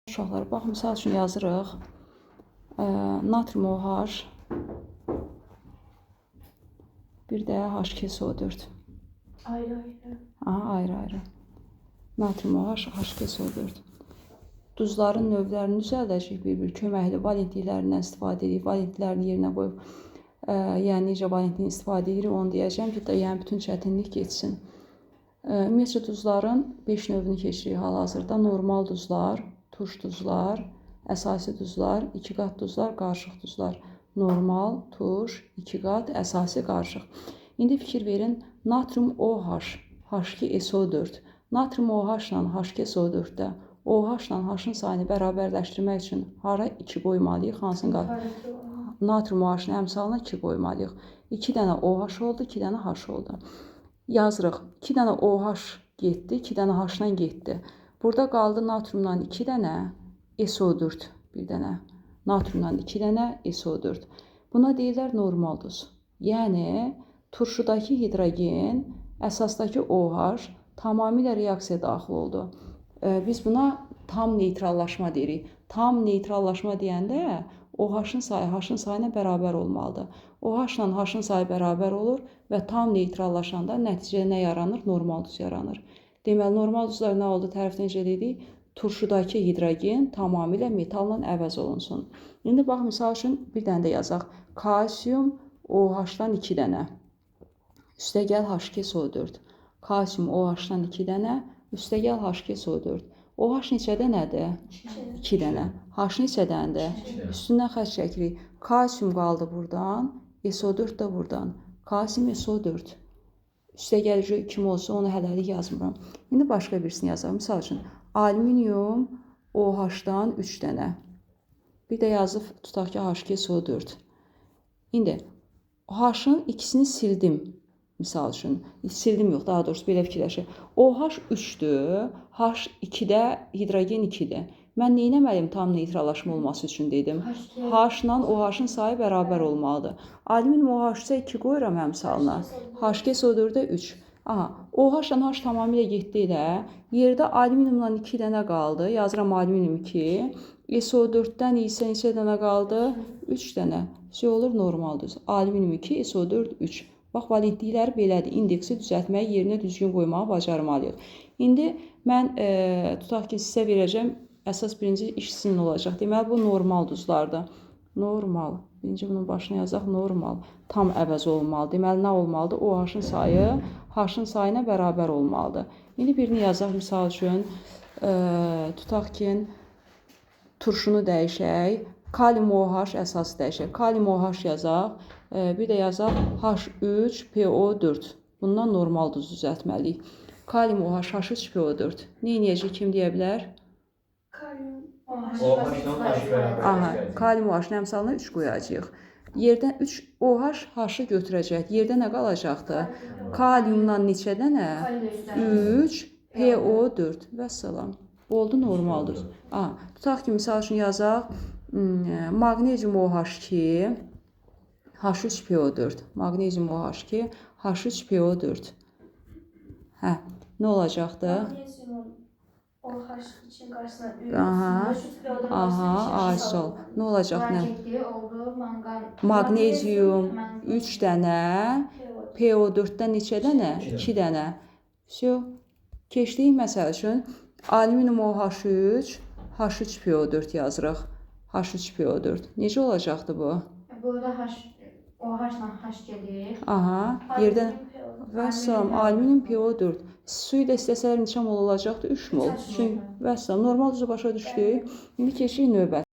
Uşaqlar, bax, misal üçün yazırıq. Natrium OH, bir də HKSO4. Ayrı-ayrı. Aha, ayrı-ayrı. Natrium OH, HKSO4. Duzların növlərini düzəldəcək bir-bir köməkli valentliklərindən istifadə edib, valentliklərini yerinə qoyub. Yəni, necə valentliyin istifadə edirik, onu deyəcəm ki, yəni bütün çətinlik geçsin. Ümumiyyətcə, duzların 5 növünü keçirik hal-hazırda. Normal duzlar, turş duzlar, əsasi duzlar, 2 qat duzlar, qarışıq duzlar. Normal, turş, 2 qat, əsasi, qarışıq. İndi fikir verin, natrium OH, H2SO4. Natrium OH ilə HKSO4-də OH ilə H-ın sayını bərabərləşdirmək üçün hara 2 qoymalıyıq? Hansını qalır? Natrium OH-ın əmsalına 2 qoymalıyıq. 2 dənə OH oldu, 2 dənə H oldu. Yazırıq, 2 dənə OH getdi, 2 dənə H-dan getdi. Burada qaldı natriumdan 2 dənə, SO4 bir dənə. Natriumdan 2 dənə, SO4. Buna deyirlər normal duz. Yəni, turşudakı hidrogen, əsasdakı OH tamamilə reaksiya daxil oldu. Biz buna tam neytrallaşma deyirik. Tam neytrallaşma deyəndə OH-ın sayı H-ın sayına bərabər olmalıdır. OH ilə H-ın sayı bərabər olur və tam neytrallaşanda nəticədə nə yaranır? Normal duz yaranır. Deməli, normal duzlar nə oldu? Tərifdə necə dedik? Turşudakı hidrogen tamamilə metalla əvəz olunsun. İndi bax, misal üçün bir dənə də yazaq. Kalsium OH-dan 2 dənə. Üstə gəl HKSO4. Kalsium OH-dan 2 dənə. Üstə gəl HKSO4. OH neçə dənədir? 2 dənə. H neçə dənədir? Üstündən xətt çəkirik. Kalsium qaldı buradan. SO4 də buradan. Kalsium SO4. Üstə gəlici kim olsa onu hələlik yazmıram. İndi başqa birisini yazaq. Misal üçün, alüminium OH-dan 3 dənə. Bir də yazıb tutaq ki, HKSO4. İndi H-ın ikisini sildim. Misal üçün, sildim yox, daha doğrusu belə fikirləşir. OH 3-dür, H 2-də, hidrogen 2-dir. Mən neynəməliyim tam neytrallaşma olması üçün dedim. H ilə OH-ın sayı bərabər olmalıdır. Alüminium OH-sə 2 qoyuram əmsalına. HKSO4-də 3. Aha, OH ilə H tamamilə getdi ilə. Yerdə alüminiumdan 2 dənə qaldı. Yazıram alüminium 2. SO4-dən isə neçə dənə qaldı? 3 dənə. Olur normal düz. Alüminium 2, SO4 3. Bax, valentlikləri belədir. İndeksi düzəltməyi yerinə düzgün qoymağı bacarmalıyıq. İndi mən tutaq ki, sizə verəcəm. Əsas birinci iş sizin olacaq. Deməli, bu normal duzlardır. Normal. Birinci bunun başına yazaq. Normal. Tam əvəz olmalı. Deməli, nə olmalıdır? OH-ın sayı H-ın sayına bərabər olmalıdır. İndi birini yazaq. Misal üçün, tutaq ki, turşunu dəyişək. Kalium OH əsası dəyişək. Kalium OH yazaq. Bir də yazaq H3PO4. Bundan normal duz düzəltməliyik. Kalium OH, H3PO4. Neynəyəcək? Kim deyə bilər? Kalium OH-ın əmsalına 3 qoyacaq. Yerdən 3 OH H-ı götürəcək. Yerdə nə qalacaqdır? Kaliumdan neçə dənə? 3 PO4. Vəssalam. Oldu normal duz. Tutaq ki, misal üçün yazaq. Magnezium OH2, H3PO4. Magnezium OH2, H3PO4. Nə olacaqdı? Magnezium OH için qarşısına 3, H3PO4. Nə olacaq? Magnezium 3 dənə, PO4-dən neçə dənə? 2 dənə. Keçdik məsəl üçün. Alüminium OH3, H3PO4 yazırıq. H3PO4. Necə olacaqdı bu? Burada OH ilə H gedir. Yerdən vəssalam, alüminium PO4. Suyu da istəsələr neçə mol olacaqdı? 3 mol. Çünki vəssalam, normal düzü başa düşdük. İndi keçirik növbəti.